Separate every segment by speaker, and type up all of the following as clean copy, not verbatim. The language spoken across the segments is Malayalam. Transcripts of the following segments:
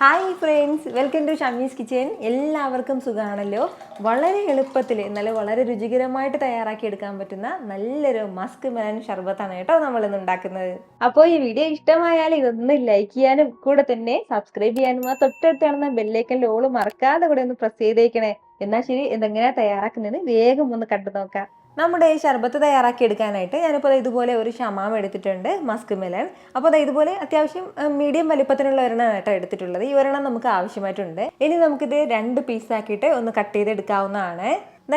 Speaker 1: Hi friends, welcome to Shami's kitchen. എല്ലാവർക്കും സുഖമാണല്ലോ. വളരെ എളുപ്പത്തിൽ എന്നാൽ വളരെ രുചികരമായിട്ട് തയ്യാറാക്കി എടുക്കാൻ പറ്റുന്ന നല്ലൊരു മസ്ക് മെലൻ ഷർബത്താണ് കേട്ടോ നമ്മളിന്ന് ഉണ്ടാക്കുന്നത്. അപ്പോൾ ഈ വീഡിയോ ഇഷ്ടമായാൽ ഇതൊന്ന് ലൈക്ക് ചെയ്യാനും കൂടെ തന്നെ സബ്സ്ക്രൈബ് ചെയ്യാനും ആ തൊട്ടടുത്ത് കാണുന്ന ബെല്ലൈക്കൻ്റെ ഓള് മറക്കാതെ കൂടെ ഒന്ന് പ്രസ് ചെയ്തേക്കണേ. എന്നാൽ ശരി, ഇതെങ്ങനെയാണ് തയ്യാറാക്കുന്നത് വേഗം ഒന്ന് കണ്ടു നോക്കാം. നമ്മുടെ ഈ ഷർബത്ത് തയ്യാറാക്കി എടുക്കാനായിട്ട് ഞാനിപ്പോൾ ഇതുപോലെ ഒരു ഷമാം എടുത്തിട്ടുണ്ട്, മസ്ക് മെലൻ. അപ്പോൾ ഇതുപോലെ അത്യാവശ്യം മീഡിയം വലിപ്പത്തിനുള്ള ഒരെണ്ണമാണ് കേട്ടോ എടുത്തിട്ടുള്ളത്. ഈ ഒരെണ്ണം നമുക്ക് ആവശ്യമായിട്ടുണ്ട്. ഇനി നമുക്കിത് 2 പീസാക്കിയിട്ട് ഒന്ന് കട്ട് ചെയ്തെടുക്കാവുന്നതാണ്.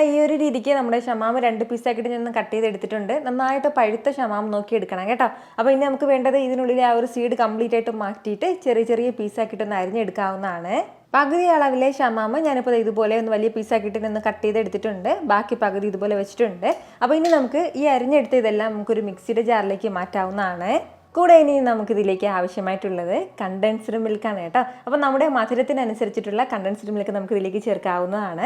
Speaker 1: ഈ ഒരു രീതിക്ക് നമ്മുടെ ഷമാം 2 പീസാക്കിയിട്ട് ഞാൻ കട്ട് ചെയ്തെടുത്തിട്ടുണ്ട്. നന്നായിട്ട് പഴുത്ത ഷമാം നോക്കി എടുക്കണം കേട്ടോ. അപ്പോൾ ഇനി നമുക്ക് വേണ്ടത് ഇതിനുള്ളിൽ ആ ഒരു സീഡ് കംപ്ലീറ്റ് ആയിട്ട് മാറ്റിയിട്ട് ചെറിയ ചെറിയ പീസാക്കിയിട്ട് ഒന്ന് അരിഞ്ഞെടുക്കാവുന്നതാണ്. പകുതി അളവിലെ ഷമാമ് ഞാനിപ്പോൾ ഇതുപോലെ ഒന്ന് വലിയ പീസാക്കിയിട്ട് ഒന്ന് കട്ട് ചെയ്തെടുത്തിട്ടുണ്ട്. ബാക്കി പകുതി ഇതുപോലെ വെച്ചിട്ടുണ്ട്. അപ്പോൾ ഇനി നമുക്ക് ഈ അരിഞ്ഞെടുത്ത ഇതെല്ലാം നമുക്കൊരു മിക്സിയുടെ ജാറിലേക്ക് മാറ്റാവുന്നതാണ്. കൂടെ ഇനി നമുക്കിതിലേക്ക് ആവശ്യമായിട്ടുള്ളത് കണ്ടൻസ്ഡ് മിൽക്കാണ് കേട്ടോ. അപ്പോൾ നമ്മുടെ മധുരത്തിനനുസരിച്ചിട്ടുള്ള കണ്ടൻസ്ഡ് മിൽക്ക് നമുക്ക് ഇതിലേക്ക് ചേർക്കാവുന്നതാണ്.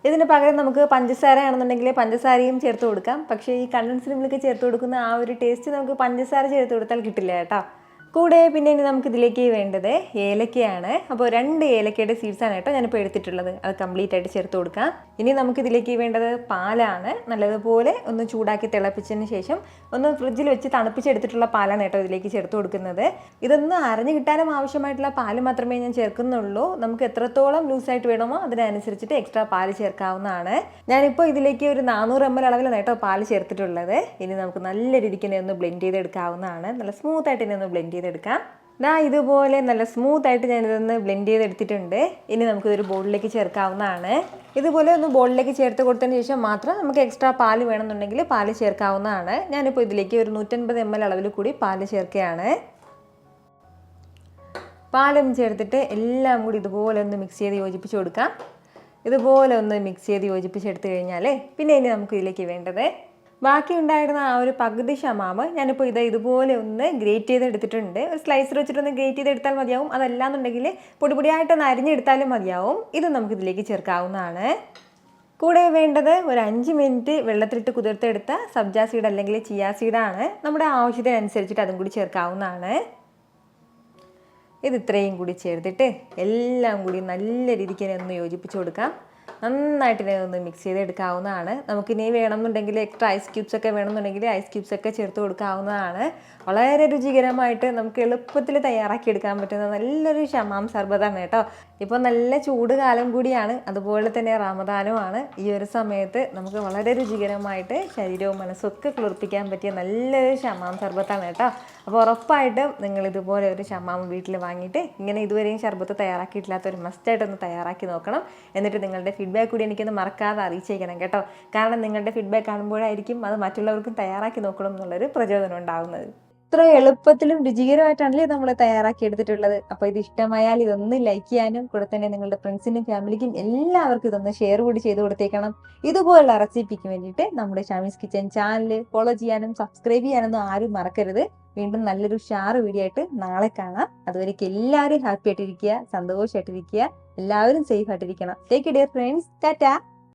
Speaker 1: ഇതിന് പകരം നമുക്ക് പഞ്ചസാര ആണെന്നുണ്ടെങ്കിൽ പഞ്ചസാരയും ചേർത്ത് കൊടുക്കാം. പക്ഷേ ഈ കണ്ടൻസ്ഡ് മിൽക്ക് ചേർത്ത് കൊടുക്കുന്ന ആ ഒരു ടേസ്റ്റ് നമുക്ക് പഞ്ചസാര ചേർത്ത് കൊടുത്താൽ കിട്ടില്ല കേട്ടോ. കൂടെ പിന്നെ ഇനി നമുക്കിതിലേക്ക് വേണ്ടത് ഏലക്കയാണ്. അപ്പോൾ 2 ഏലക്കയുടെ സീഡ്സാണ് കേട്ടോ ഞാനിപ്പോൾ എടുത്തിട്ടുള്ളത്. അത് കംപ്ലീറ്റ് ആയിട്ട് ചേർത്ത് കൊടുക്കാം. ഇനി നമുക്കിതിലേക്ക് വേണ്ടത് പാലാണ്. നല്ലതുപോലെ ഒന്ന് ചൂടാക്കി തിളപ്പിച്ചതിന് ശേഷം ഒന്ന് ഫ്രിഡ്ജിൽ വെച്ച് തണുപ്പിച്ചെടുത്തിട്ടുള്ള പാലാണ് കേട്ടോ ഇതിലേക്ക് ചേർത്ത് കൊടുക്കുന്നത്. ഇതൊന്ന് അരഞ്ഞു കിട്ടാനും ആവശ്യമായിട്ടുള്ള പാല് മാത്രമേ ഞാൻ ചേർക്കുന്നുള്ളൂ. നമുക്ക് എത്രത്തോളം ലൂസായിട്ട് വേണമോ അതിനനുസരിച്ചിട്ട് എക്സ്ട്രാ പാല് ചേർക്കാവുന്നതാണ്. ഞാനിപ്പോൾ ഇതിലേക്ക് ഒരു 400 ml അളവിലാണ് കേട്ടോ പാല് ചേർത്തിട്ടുള്ളത്. ഇനി നമുക്ക് നല്ല രീതിക്ക് ഒന്ന് ബ്ലെൻഡ് ചെയ്തെടുക്കാവുന്നതാണ്. നല്ല സ്മൂത്തായിട്ട് ഇനി ഒന്ന് ബ്ലെൻഡ് ചെയ്തെടുക്കാം. ഇതുപോലെ നല്ല സ്മൂത്തായിട്ട് ഞാനിതൊന്ന് ബ്ലെൻഡ് ചെയ്തെടുത്തിട്ടുണ്ട്. ഇനി നമുക്കിതൊരു ബോളിലേക്ക് ചേർക്കാവുന്നതാണ്. ഇതുപോലെ ഒന്ന് ബോളിലേക്ക് ചേർത്ത് കൊടുത്തതിന് ശേഷം മാത്രം നമുക്ക് എക്സ്ട്രാ പാല് വേണമെന്നുണ്ടെങ്കിൽ പാല് ചേർക്കാവുന്നതാണ്. ഞാനിപ്പോൾ ഇതിലേക്ക് ഒരു 150 ml അളവിൽ കൂടി പാല് ചേർക്കുകയാണ്. പാലും ചേർത്തിട്ട് എല്ലാം കൂടി ഇതുപോലെ ഒന്ന് മിക്സ് ചെയ്ത് യോജിപ്പിച്ച് കൊടുക്കാം. ഇതുപോലെ ഒന്ന് മിക്സ് ചെയ്ത് യോജിപ്പിച്ചെടുത്ത് കഴിഞ്ഞാൽ പിന്നെ ഇനി നമുക്ക് ഇതിലേക്ക് വേണ്ടത് ബാക്കി ഉണ്ടായിരുന്ന ആ ഒരു പകുതി ഷമാമ് ഞാനിപ്പോൾ ഇതുപോലെ ഒന്ന് ഗ്രേറ്റ് ചെയ്തെടുത്തിട്ടുണ്ട്. ഒരു സ്ലൈസർ വെച്ചിട്ടൊന്ന് ഗ്രേറ്റ് ചെയ്തെടുത്താൽ മതിയാവും. അതല്ലാന്നുണ്ടെങ്കിൽ പൊടിപൊടിയായിട്ടൊന്ന് അരിഞ്ഞെടുത്താലും മതിയാവും. ഇത് നമുക്കിതിലേക്ക് ചേർക്കാവുന്നതാണ്. കൂടെ വേണ്ടത് ഒരു 5 മിനിറ്റ് വെള്ളത്തിലിട്ട് കുതിർത്തെടുത്ത സബ്ജാ സീഡ് അല്ലെങ്കിൽ ചിയാ സീഡാണ്. നമ്മുടെ ആവശ്യത്തിനനുസരിച്ചിട്ട് അതും കൂടി ചേർക്കാവുന്നതാണ്. ഇത് ഇത്രയും കൂടി ചേർത്തിട്ട് എല്ലാം കൂടി നല്ല രീതിക്ക് ഒന്ന് യോജിപ്പിച്ച് കൊടുക്കാം. നന്നായിട്ട് ഒന്ന് മിക്സ് ചെയ്തെടുക്കാവുന്നതാണ്. നമുക്കിനി വേണമെന്നുണ്ടെങ്കിൽ എക്സ്ട്രാ ഐസ് ക്യൂബ്സ് ഒക്കെ വേണമെന്നുണ്ടെങ്കിൽ ഐസ് ക്യൂബ്സ് ഒക്കെ ചേർത്ത് കൊടുക്കാവുന്നതാണ്. വളരെ രുചികരമായിട്ട് നമുക്ക് എളുപ്പത്തിൽ തയ്യാറാക്കിയെടുക്കാൻ പറ്റുന്ന നല്ലൊരു ഷമാം സർബത്താണ് കേട്ടോ. ഇപ്പോൾ നല്ല ചൂട് കാലം കൂടിയാണ്, അതുപോലെ തന്നെ റമദാനുമാണ്. ഈ ഒരു സമയത്ത് നമുക്ക് വളരെ രുചികരമായിട്ട് ശരീരവും മനസ്സും ഒക്കെ കുളിർപ്പിക്കാൻ പറ്റിയ നല്ലൊരു ഷമാം സർബത്താണ് കേട്ടോ. അപ്പോൾ ഉറപ്പായിട്ടും നിങ്ങൾ ഇതുപോലെ ഒരു ഷമാം വീട്ടിൽ വാങ്ങിയിട്ട് ഇങ്ങനെ ഇതുവരെയും ഷർബത്ത് തയ്യാറാക്കിയിട്ടില്ലാത്തൊരു മസ്റ്റായിട്ടൊന്ന് തയ്യാറാക്കി നോക്കണം. എന്നിട്ട് നിങ്ങളുടെ ഫീഡ്ബാക്ക് കൂടി എനിക്കൊന്ന് മറക്കാതെ അറിയിച്ചേക്കണം കേട്ടോ. കാരണം നിങ്ങളുടെ ഫീഡ്ബാക്ക് കാണുമ്പോഴായിരിക്കും അത് മറ്റുള്ളവർക്കും തയ്യാറാക്കി നോക്കണം എന്നുള്ളൊരു പ്രചോദനം ഉണ്ടാകുന്നത്. ഇത്ര എളുപ്പത്തിലും രുചികരമായിട്ടാണല്ലേ നമ്മൾ തയ്യാറാക്കി എടുത്തിട്ടുള്ളത്. അപ്പോൾ ഇത് ഇഷ്ടമായാൽ ഇതൊന്ന് ലൈക്ക് ചെയ്യാനും കൂടെ തന്നെ നിങ്ങളുടെ ഫ്രണ്ട്സിനും ഫാമിലിക്കും എല്ലാവർക്കും ഇതൊന്ന് ഷെയർ കൂടി ചെയ്ത് കൊടുത്തേക്കണം. ഇതുപോലുള്ള റെസിപ്പിക്ക് വേണ്ടിയിട്ട് നമ്മുടെ ഷമീസ് കിച്ചൻ ചാനൽ ഫോളോ ചെയ്യാനും സബ്സ്ക്രൈബ് ചെയ്യാനൊന്നും ആരും മറക്കരുത്. വീണ്ടും നല്ലൊരു ഷാറ് വീഡിയോ ആയിട്ട് നാളെ കാണാം. അതുവരേക്കും എല്ലാവരും ഹാപ്പി ആയിട്ടിരിക്കുക, സന്തോഷമായിട്ടിരിക്കുക, എല്ലാവരും സേഫ് ആയിട്ടിരിക്കണം. Take care friends. ടാറ്റാ.